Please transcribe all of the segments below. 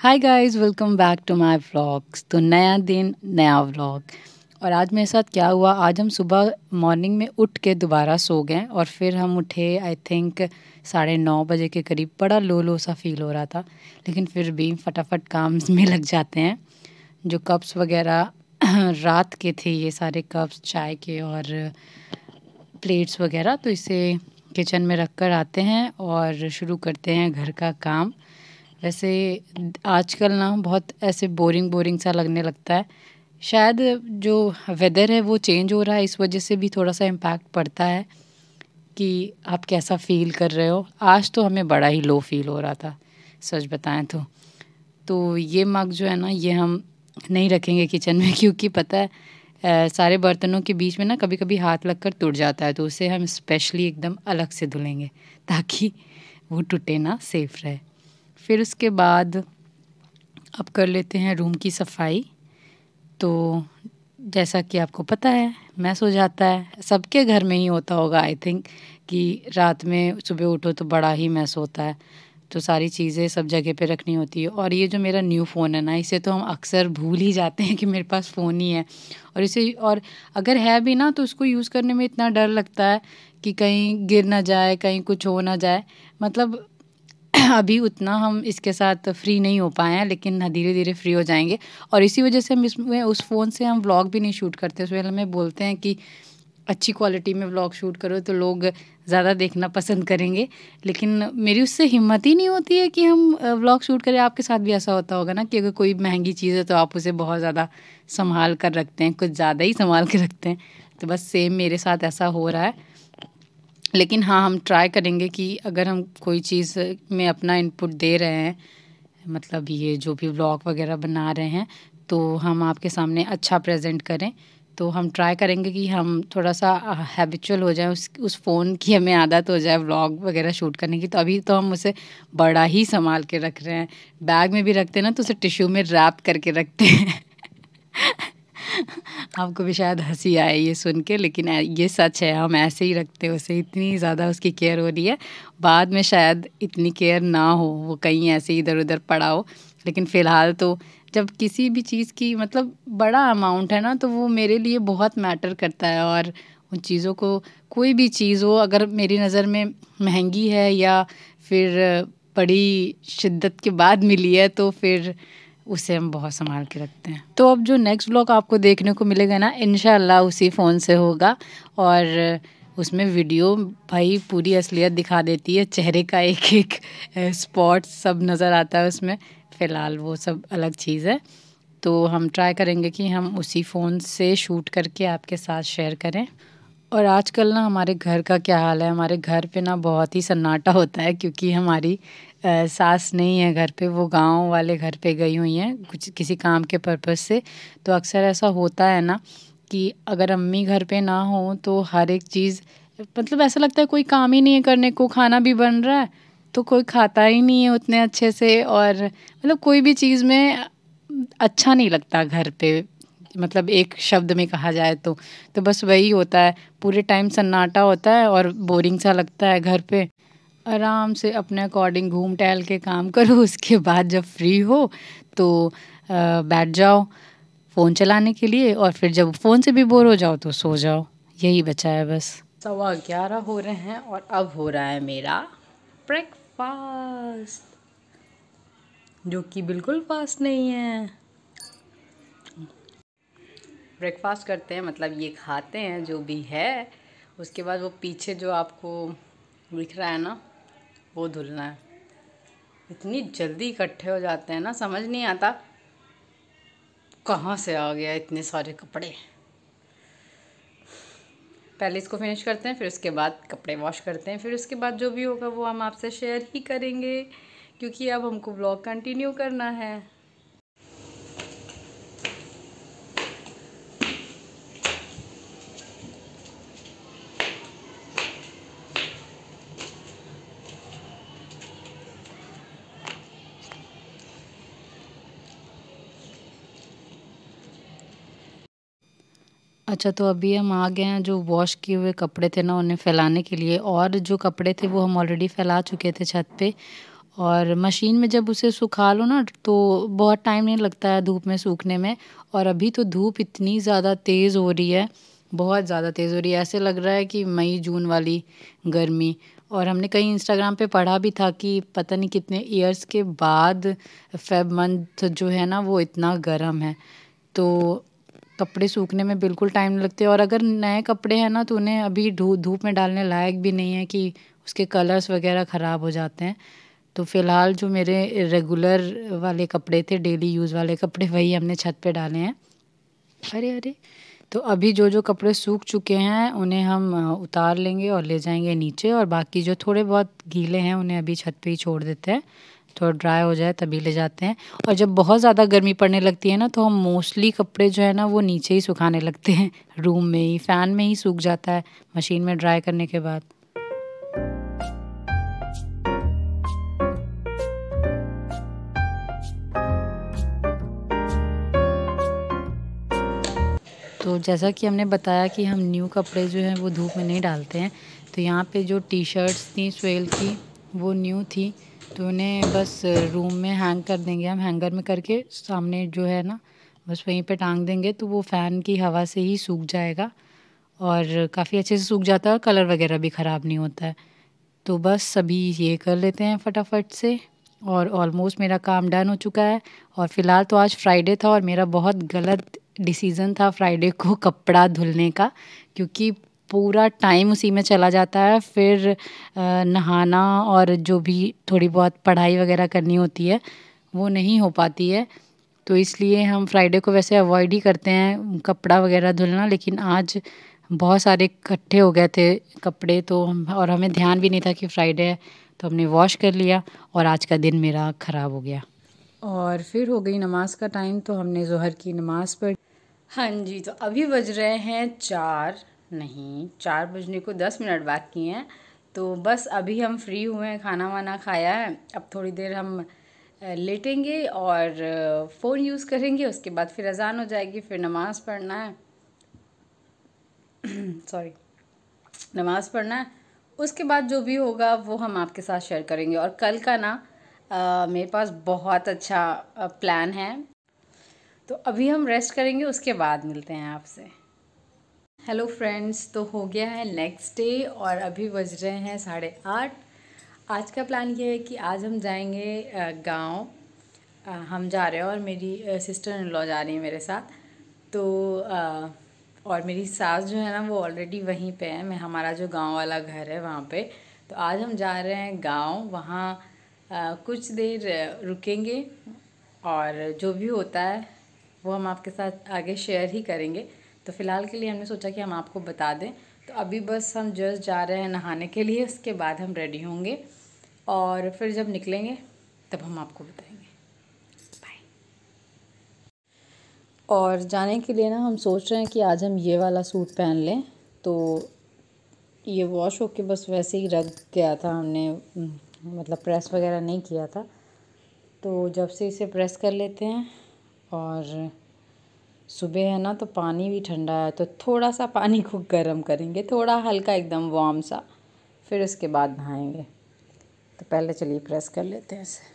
Hi guys, welcome back to my vlogs. तो नया दिन नया व्लॉग। और आज मेरे साथ क्या हुआ, आज हम सुबह मॉर्निंग में उठ के दोबारा सो गए और फिर हम उठे आई थिंक 9:30 बजे के करीब। बड़ा लो लो सा फील हो रहा था, लेकिन फिर भी फटाफट काम में लग जाते हैं। जो कप्स वगैरह रात के थे, ये सारे कप्स चाय के और प्लेट्स वगैरह, तो इसे किचन में रख कर आते हैं और शुरू करते हैं घर का काम। वैसे आजकल ना बहुत ऐसे बोरिंग बोरिंग सा लगने लगता है। शायद जो वेदर है वो चेंज हो रहा है, इस वजह से भी थोड़ा सा इम्पैक्ट पड़ता है कि आप कैसा फ़ील कर रहे हो। आज तो हमें बड़ा ही लो फील हो रहा था, सच बताएं तो ये मग जो है ना, ये हम नहीं रखेंगे किचन में क्योंकि पता है सारे बर्तनों के बीच में ना कभी कभी हाथ लगकर टूट जाता है, तो उसे हम स्पेशली एकदम अलग से धुलेंगे ताकि वो टूटे ना, सेफ रहे। फिर उसके बाद अब कर लेते हैं रूम की सफाई। तो जैसा कि आपको पता है, मैस हो जाता है, सबके घर में ही होता होगा आई थिंक, कि रात में सुबह उठो तो बड़ा ही मैस होता है। तो सारी चीज़ें सब जगह पे रखनी होती है। और ये जो मेरा न्यू फ़ोन है ना, इसे तो हम अक्सर भूल ही जाते हैं कि मेरे पास फ़ोन ही है। और इसे, और अगर है भी ना, तो उसको यूज़ करने में इतना डर लगता है कि कहीं गिर ना जाए, कहीं कुछ हो ना जाए। मतलब अभी उतना हम इसके साथ फ्री नहीं हो पाए हैं, लेकिन धीरे धीरे फ्री हो जाएंगे। और इसी वजह से हम इसमें उस फ़ोन से हम व्लॉग भी नहीं शूट करते। उस वेले में बोलते हैं कि अच्छी क्वालिटी में व्लॉग शूट करो तो लोग ज़्यादा देखना पसंद करेंगे, लेकिन मेरी उससे हिम्मत ही नहीं होती है कि हम व्लॉग शूट करें। आपके साथ भी ऐसा होता होगा ना कि अगर कोई महंगी चीज़ है तो आप उसे बहुत ज़्यादा संभाल कर रखते हैं, कुछ ज़्यादा ही संभाल कर रखते हैं। तो बस सेम मेरे साथ ऐसा हो रहा है। लेकिन हाँ, हम ट्राई करेंगे कि अगर हम कोई चीज़ में अपना इनपुट दे रहे हैं, मतलब ये जो भी व्लॉग वगैरह बना रहे हैं, तो हम आपके सामने अच्छा प्रेजेंट करें। तो हम ट्राई करेंगे कि हम थोड़ा सा हैबिचुअल हो जाए, उस फ़ोन की हमें आदत हो जाए व्लॉग वगैरह शूट करने की। तो अभी तो हम उसे बड़ा ही संभाल के रख रहे हैं। बैग में भी रखते हैं ना, तो उसे टिश्यू में रैप करके रखते हैं। आपको भी शायद हंसी आए ये सुन के, लेकिन ये सच है, हम ऐसे ही रखते हैं उसे। इतनी ज़्यादा उसकी केयर हो रही है, बाद में शायद इतनी केयर ना हो, वो कहीं ऐसे इधर उधर पड़ा हो। लेकिन फ़िलहाल तो जब किसी भी चीज़ की मतलब बड़ा अमाउंट है ना, तो वो मेरे लिए बहुत मैटर करता है। और उन चीज़ों को, कोई भी चीज़ हो अगर मेरी नज़र में महंगी है या फिर बड़ी शिद्दत के बाद मिली है, तो फिर उसे हम बहुत संभाल के रखते हैं। तो अब जो नेक्स्ट व्लॉग आपको देखने को मिलेगा ना, इंशाल्लाह उसी फ़ोन से होगा। और उसमें वीडियो भाई पूरी असलियत दिखा देती है, चेहरे का एक एक स्पॉट सब नज़र आता है उसमें। फ़िलहाल वो सब अलग चीज़ है। तो हम ट्राई करेंगे कि हम उसी फ़ोन से शूट करके आपके साथ शेयर करें। और आजकल ना हमारे घर का क्या हाल है, हमारे घर पे ना बहुत ही सन्नाटा होता है क्योंकि हमारी सास नहीं है घर पे, वो गांव वाले घर पे गई हुई हैं कुछ किसी काम के पर्पज़ से। तो अक्सर ऐसा होता है ना कि अगर अम्मी घर पे ना हो तो हर एक चीज़, मतलब ऐसा लगता है कोई काम ही नहीं है करने को। खाना भी बन रहा है तो कोई खाता ही नहीं है उतने अच्छे से, और मतलब कोई भी चीज़ में अच्छा नहीं लगता घर पे, मतलब एक शब्द में कहा जाए तो बस वही होता है। पूरे टाइम सन्नाटा होता है और बोरिंग सा लगता है घर पे। आराम से अपने अकॉर्डिंग घूम टहल के काम करो, उसके बाद जब फ्री हो तो बैठ जाओ फ़ोन चलाने के लिए, और फिर जब फ़ोन से भी बोर हो जाओ तो सो जाओ। यही बचा है बस। 11:15 हो रहे हैं और अब हो रहा है मेरा ब्रेकफास्ट, जो कि बिल्कुल फास्ट नहीं है। ब्रेकफास्ट करते हैं, मतलब ये खाते हैं जो भी है, उसके बाद वो पीछे जो आपको दिख रहा है ना, वो धुलना है। इतनी जल्दी इकट्ठे हो जाते हैं ना, समझ नहीं आता कहाँ से आ गया इतने सारे कपड़े। पहले इसको फिनिश करते हैं, फिर उसके बाद कपड़े वॉश करते हैं, फिर उसके बाद जो भी होगा वो हम आपसे शेयर ही करेंगे, क्योंकि अब हमको ब्लॉग कंटिन्यू करना है। अच्छा, तो अभी हम आ गए हैं जो वॉश किए हुए कपड़े थे ना, उन्हें फैलाने के लिए। और जो कपड़े थे वो हम ऑलरेडी फैला चुके थे छत पे। और मशीन में जब उसे सुखा लो ना तो बहुत टाइम नहीं लगता है धूप में सूखने में। और अभी तो धूप इतनी ज़्यादा तेज़ हो रही है, बहुत ज़्यादा तेज़ हो रही है, ऐसे लग रहा है कि मई जून वाली गर्मी। और हमने कहीं इंस्टाग्राम पे पढ़ा भी था कि पता नहीं कितने ईयर्स के बाद फेब मंथ जो है ना वो इतना गर्म है। तो कपड़े सूखने में बिल्कुल टाइम नहीं लगते, और अगर नए कपड़े हैं ना तो उन्हें अभी धूप में डालने लायक भी नहीं है कि उसके कलर्स वगैरह ख़राब हो जाते हैं। तो फ़िलहाल जो मेरे रेगुलर वाले कपड़े थे, डेली यूज़ वाले कपड़े, वही हमने छत पे डाले हैं। अरे अरे, तो अभी जो जो कपड़े सूख चुके हैं उन्हें हम उतार लेंगे और ले जाएंगे नीचे, और बाकी जो थोड़े बहुत गीले हैं उन्हें अभी छत पे ही छोड़ देते हैं, थोड़ा ड्राई हो जाए तभी ले जाते हैं। और जब बहुत ज़्यादा गर्मी पड़ने लगती है ना तो हम मोस्टली कपड़े जो है ना वो नीचे ही सुखाने लगते हैं, रूम में ही, फ़ैन में ही सूख जाता है मशीन में ड्राई करने के बाद। तो जैसा कि हमने बताया कि हम न्यू कपड़े जो हैं वो धूप में नहीं डालते हैं, तो यहाँ पे जो टी शर्ट्स थी स्वेल की वो न्यू थी, तो उन्हें बस रूम में हैंग कर देंगे हम, हैंगर में करके सामने जो है ना बस वहीं पे टांग देंगे, तो वो फ़ैन की हवा से ही सूख जाएगा और काफ़ी अच्छे से सूख जाता है और कलर वगैरह भी ख़राब नहीं होता है। तो बस अभी ये कर लेते हैं फटाफट से, और ऑलमोस्ट मेरा काम डन हो चुका है। और फ़िलहाल तो आज फ्राइडे था और मेरा बहुत गलत डिसीज़न था फ्राइडे को कपड़ा धुलने का, क्योंकि पूरा टाइम उसी में चला जाता है, फिर नहाना और जो भी थोड़ी बहुत पढ़ाई वगैरह करनी होती है वो नहीं हो पाती है। तो इसलिए हम फ्राइडे को वैसे अवॉइड ही करते हैं कपड़ा वगैरह धुलना, लेकिन आज बहुत सारे इकट्ठे हो गए थे कपड़े, तो और हमें ध्यान भी नहीं था कि फ्राइडे है, तो हमने वॉश कर लिया और आज का दिन मेरा ख़राब हो गया। और फिर हो गई नमाज का टाइम, तो हमने ज़ोहर की नमाज़ पढ़ी। हाँ जी, तो अभी बज रहे हैं 4, नहीं 4 बजने को 10 मिनट बाकी हैं। तो बस अभी हम फ्री हुए हैं, खाना वाना खाया है, अब थोड़ी देर हम लेटेंगे और फ़ोन यूज़ करेंगे, उसके बाद फिर अज़ान हो जाएगी, फिर नमाज़ पढ़ना है सॉरी, नमाज़ पढ़ना है। उसके बाद जो भी होगा वो हम आपके साथ शेयर करेंगे। और कल का ना मेरे पास बहुत अच्छा प्लान है, तो अभी हम रेस्ट करेंगे, उसके बाद मिलते हैं आपसे। हेलो फ्रेंड्स, तो हो गया है नेक्स्ट डे और अभी बज रहे हैं 8:30। आज का प्लान ये है कि आज हम जाएंगे गांव, हम जा रहे हैं और मेरी सिस्टर इन लॉ जा रही है मेरे साथ। तो और मेरी सास जो है ना वो ऑलरेडी वहीं पे है, मैं हमारा जो गांव वाला घर है वहाँ पे। तो आज हम जा रहे हैं गांव, वहाँ कुछ देर रुकेंगे और जो भी होता है वो हम आपके साथ आगे शेयर ही करेंगे। तो फ़िलहाल के लिए हमने सोचा कि हम आपको बता दें। तो अभी बस हम जस्ट जा रहे हैं नहाने के लिए, उसके बाद हम रेडी होंगे और फिर जब निकलेंगे तब हम आपको बताएंगे। बाय। और जाने के लिए ना हम सोच रहे हैं कि आज हम ये वाला सूट पहन लें। तो ये वॉश होके बस वैसे ही रख गया था, हमने मतलब प्रेस वगैरह नहीं किया था, तो जब से इसे प्रेस कर लेते हैं। और सुबह है ना तो पानी भी ठंडा है, तो थोड़ा सा पानी को गर्म करेंगे, थोड़ा हल्का एकदम वार्म सा, फिर उसके बाद नहाएंगे। तो पहले चलिए प्रेस कर लेते हैं इसे।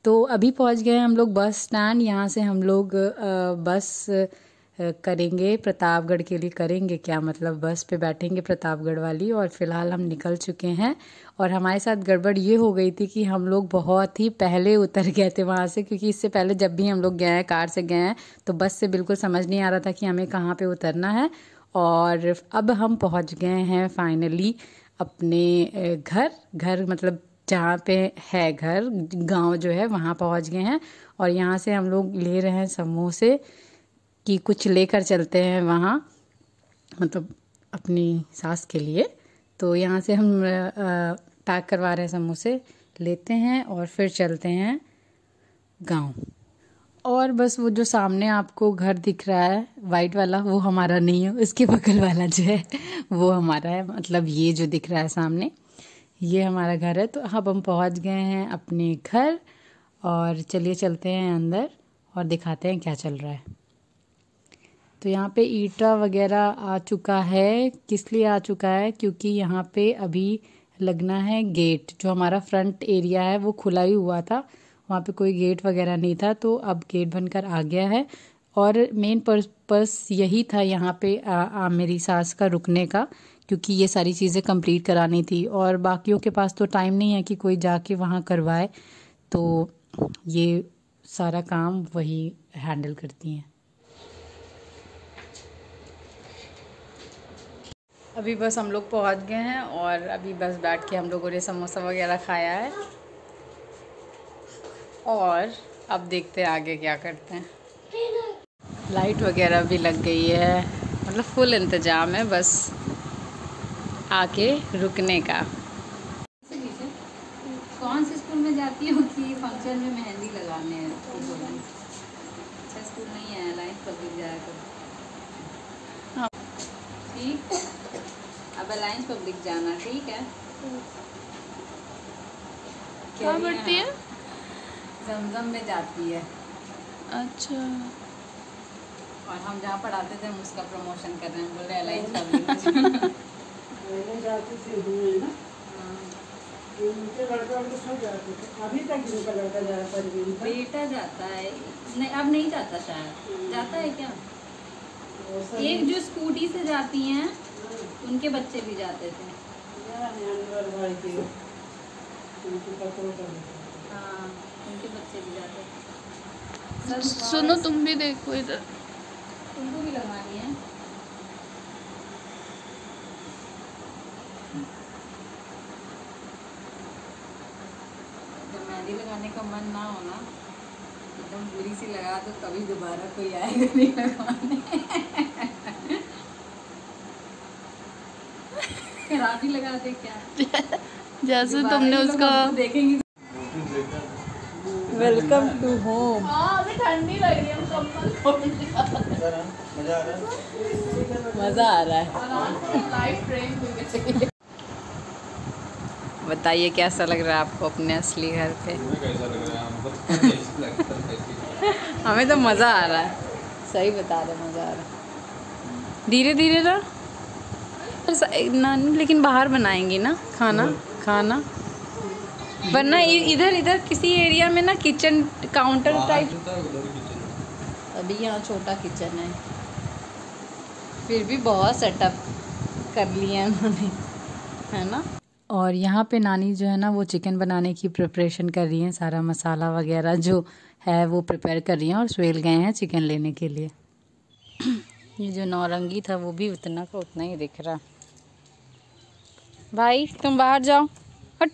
तो अभी पहुंच गए हम लोग बस स्टैंड, यहाँ से हम लोग बस करेंगे प्रतापगढ़ के लिए, करेंगे क्या मतलब बस पे बैठेंगे प्रतापगढ़ वाली। और फ़िलहाल हम निकल चुके हैं। और हमारे साथ गड़बड़ ये हो गई थी कि हम लोग बहुत ही पहले उतर गए थे वहाँ से, क्योंकि इससे पहले जब भी हम लोग गए हैं कार से गए हैं तो बस से बिल्कुल समझ नहीं आ रहा था कि हमें कहाँ पे उतरना है। और अब हम पहुँच गए हैं फाइनली अपने घर मतलब जहाँ पे है घर, गांव जो है वहाँ पहुँच गए हैं। और यहाँ से हम लोग ले रहे हैं समोसे कि कुछ लेकर चलते हैं वहाँ, मतलब अपनी सास के लिए। तो यहाँ से हम पैक करवा रहे हैं समोसे, लेते हैं और फिर चलते हैं गांव। और बस वो जो सामने आपको घर दिख रहा है वाइट वाला, वो हमारा नहीं है, उसके बगल वाला जो है वो हमारा है, मतलब ये जो दिख रहा है सामने ये हमारा घर है। तो अब हम पहुंच गए हैं अपने घर और चलिए चलते हैं अंदर और दिखाते हैं क्या चल रहा है। तो यहाँ पे ईटा वगैरह आ चुका है। किस लिए आ चुका है? क्योंकि यहाँ पे अभी लगना है गेट। जो हमारा फ्रंट एरिया है वो खुला ही हुआ था, वहाँ पे कोई गेट वगैरह नहीं था, तो अब गेट बनकर आ गया है। और मेन पर्पस यही था यहाँ पे मेरी सास का रुकने का, क्योंकि ये सारी चीज़ें कंप्लीट करानी थी और बाकियों के पास तो टाइम नहीं है कि कोई जाके वहाँ करवाए, तो ये सारा काम वही हैंडल करती हैं। अभी बस हम लोग पहुँच गए हैं और अभी बस बैठ के हम लोगों ने समोसा वगैरह खाया है और अब देखते हैं आगे क्या करते हैं। लाइट वगैरह भी लग गई है, मतलब फुल इंतज़ाम है, बस आके रुकने का। कौन से स्कूल में जाती हो कि फंक्शन में मेहंदी लगाने हैं? अच्छा स्कूल नहीं है, लाइट पब्लिक जाया करो। ठीक, अब अलायंस पब्लिक जाना, ठीक है। क्या पढ़ती है? जमजम में जाती है। अच्छा। और हम जहाँ पढ़ाते थे हम उसका प्रमोशन कर रहे हैं, बोल रहे अलायंस पब्लिक में जाती थी ना। उनके लड़का सब जाते थे, अभी तक उनका लड़का जाता है, बेटा जाता है। नहीं, अब नहीं जाता शायद। जाता है क्या? एक जो स्कूटी से जाती हैं उनके बच्चे भी जाते थे। हाँ, उनके बच्चे भी जाते थे। सुनो तुम भी देखो इधर, तुमको भी लगवानी है। जब मेहंदी लगाने का मन ना हो ना, एकदम बुरी सी लगा दो, कभी दोबारा कोई आएगा नहीं लगवाने। खराबी लगा दे क्या? जैसे तुमने उसका देखेंगी। Welcome to home. अभी ठंडी लग रही है, मजा आ रहा है। बताइए कैसा लग रहा है आपको अपने असली घर पे? हमें तो मज़ा आ रहा है, सही बता रहे, मज़ा आ रहा है। धीरे धीरे ना नानी, लेकिन बाहर बनाएंगी ना खाना वरना इधर किसी एरिया में ना किचन काउंटर टाइप। अभी यहाँ छोटा किचन है, फिर भी बहुत सेटअप कर लिए हैं उन्होंने, है ना। और यहाँ पे नानी जो है ना वो चिकन बनाने की प्रिपरेशन कर रही हैं, सारा मसाला वगैरह जो है वो प्रिपेयर कर रही हैं और सुहेल गए हैं चिकन लेने के लिए। ये जो नौरंगी था वो भी उतना का उतना ही दिख रहा। भाई तुम बाहर जाओ, हट।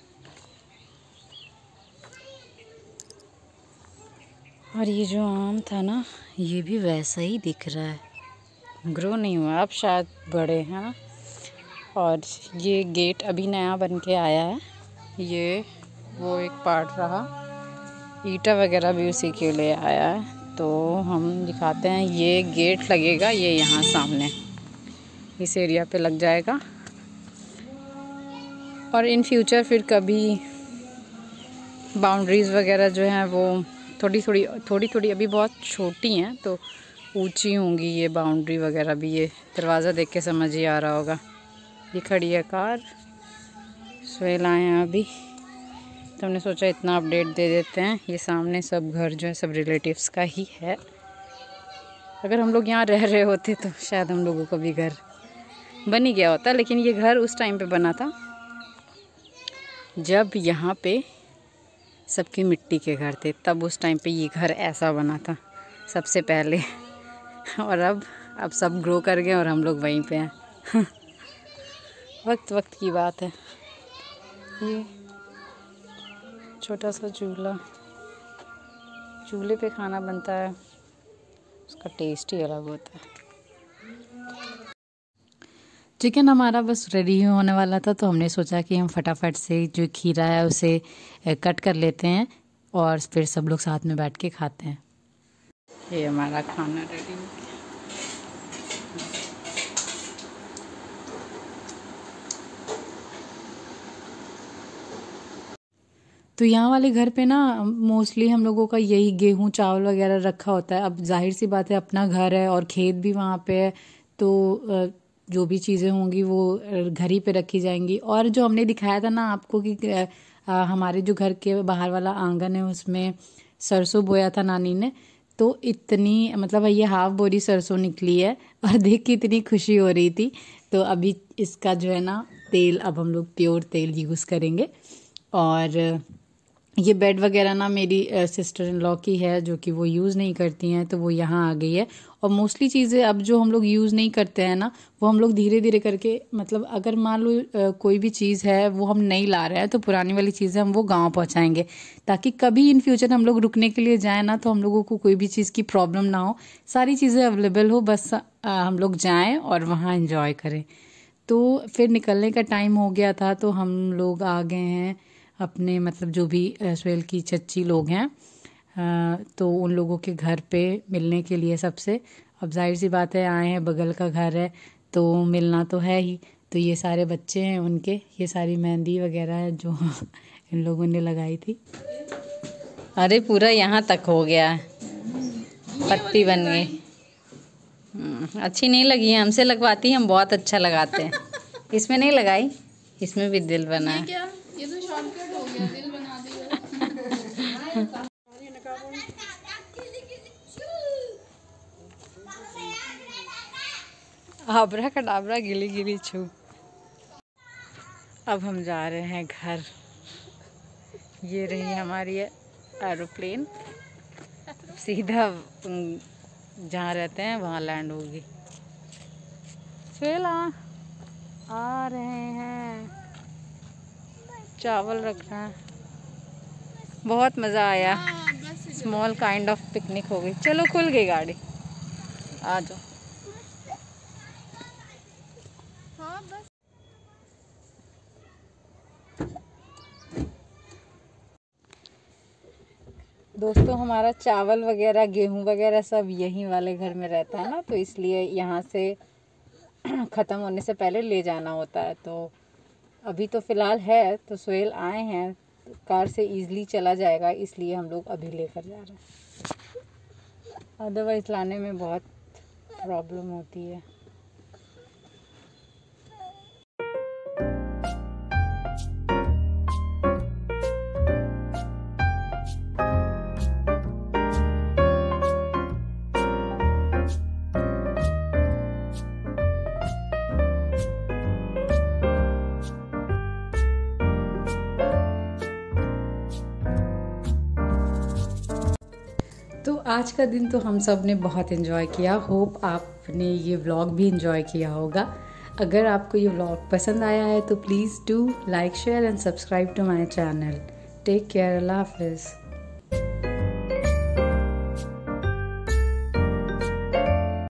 और ये जो आम था ना ये भी वैसा ही दिख रहा है, ग्रो नहीं हुआ, अब शायद बड़े हैं। और ये गेट अभी नया बन के आया है, ये वो एक पार्ट रहा, ईटा वगैरह भी उसी के लिए आया है। तो हम दिखाते हैं, ये गेट लगेगा, ये यहाँ सामने इस एरिया पे लग जाएगा। और इन फ्यूचर फिर कभी बाउंड्रीज़ वगैरह जो हैं वो थोड़ी थोड़ी अभी बहुत छोटी हैं तो ऊंची होंगी ये बाउंड्री वगैरह भी। ये दरवाज़ा देख के समझ ही आ रहा होगा। ये खड़ी है कार, सुहेल आए हैं अभी, तो हमने सोचा इतना अपडेट दे देते हैं। ये सामने सब घर जो है सब रिलेटिव्स का ही है। अगर हम लोग यहाँ रह रहे होते तो शायद हम लोगों का भी घर बन ही गया होता, लेकिन ये घर उस टाइम पे बना था जब यहाँ पे सबके मिट्टी के घर थे, तब उस टाइम पे ये घर ऐसा बना था सबसे पहले। और अब सब ग्रो कर गए और हम लोग वहीं पे हैं। वक्त की बात है। ये छोटा सा चूल्हे पे खाना बनता है, उसका टेस्ट ही अलग होता है। चिकन हमारा बस रेडी होने वाला था, तो हमने सोचा कि हम फटाफट से जो खीरा है उसे कट कर लेते हैं और फिर सब लोग साथ में बैठ के खाते हैं। ये हमारा खाना रेडी हो गया। तो यहाँ वाले घर पे ना मोस्टली हम लोगों का यही गेहूँ चावल वगैरह रखा होता है। अब जाहिर सी बात है, अपना घर है और खेत भी वहाँ पे है, तो जो भी चीज़ें होंगी वो घर ही पे रखी जाएंगी। और जो हमने दिखाया था ना आपको कि हमारे जो घर के बाहर वाला आंगन है उसमें सरसों बोया था नानी ने, तो इतनी मतलब ये हाफ बोरी सरसों निकली है और देख के इतनी खुशी हो रही थी। तो अभी इसका जो है ना तेल, अब हम लोग प्योर तेल यूज़ करेंगे। और ये बेड वगैरह ना मेरी सिस्टर इन लॉ की है, जो कि वो यूज़ नहीं करती हैं, तो वो यहाँ आ गई है। और मोस्टली चीज़ें अब जो हम लोग यूज़ नहीं करते हैं ना, वो हम लोग धीरे धीरे करके, मतलब अगर मान लो कोई भी चीज़ है वो हम नहीं ला रहे हैं, तो पुरानी वाली चीज़ें हम वो गांव पहुँचाएंगे, ताकि कभी इन फ्यूचर हम लोग रुकने के लिए जाएँ ना, तो हम लोगों को कोई भी चीज़ की प्रॉब्लम ना हो, सारी चीज़ें अवेलेबल हो, बस हम लोग जाएँ और वहाँ इंजॉय करें। तो फिर निकलने का टाइम हो गया था, तो हम लोग आ गए हैं अपने, मतलब जो भी सुहेल की चच्ची लोग हैं, तो उन लोगों के घर पे मिलने के लिए सबसे। अब जाहिर सी बात है, आए हैं, बगल का घर है तो मिलना तो है ही। तो ये सारे बच्चे हैं उनके, ये सारी मेहंदी वगैरह है जो इन लोगों ने लगाई थी। अरे पूरा यहाँ तक हो गया है, पत्ती बन गई। अच्छी नहीं लगी है, हमसे लगवाती, हम बहुत अच्छा लगाते हैं। इसमें नहीं लगाई, इसमें भी दिल बना है। ये तो शॉर्टकट हो गया, दिल बना दिया। आबरा कडाबरा गिली गिली छू। अब हम जा रहे हैं घर। ये रही हमारी एरोप्लेन, सीधा जहाँ रहते हैं वहाँ लैंड होगी। सुहेला आ रहे हैं, चावल रखना है। बहुत मज़ा आया, स्मॉल काइंड ऑफ पिकनिक हो गई। चलो खुल गई गाड़ी, आ जाओ। हाँ बस। दोस्तों हमारा चावल वगैरह गेहूं वगैरह सब यहीं वाले घर में रहता है ना, तो इसलिए यहाँ से ख़त्म होने से पहले ले जाना होता है। तो अभी तो फ़िलहाल है, तो सुहेल आए हैं, तो कार से इजीली चला जाएगा, इसलिए हम लोग अभी लेकर जा रहे हैं। अदरवाइज़ लाने में बहुत प्रॉब्लम होती है। तो आज का दिन तो हम सब ने बहुत इन्जॉय किया। होप आपने ये व्लॉग भी इन्जॉय किया होगा। अगर आपको ये व्लॉग पसंद आया है तो please do like, share and subscribe to my channel. Take care, अल्लाह हाफिज़।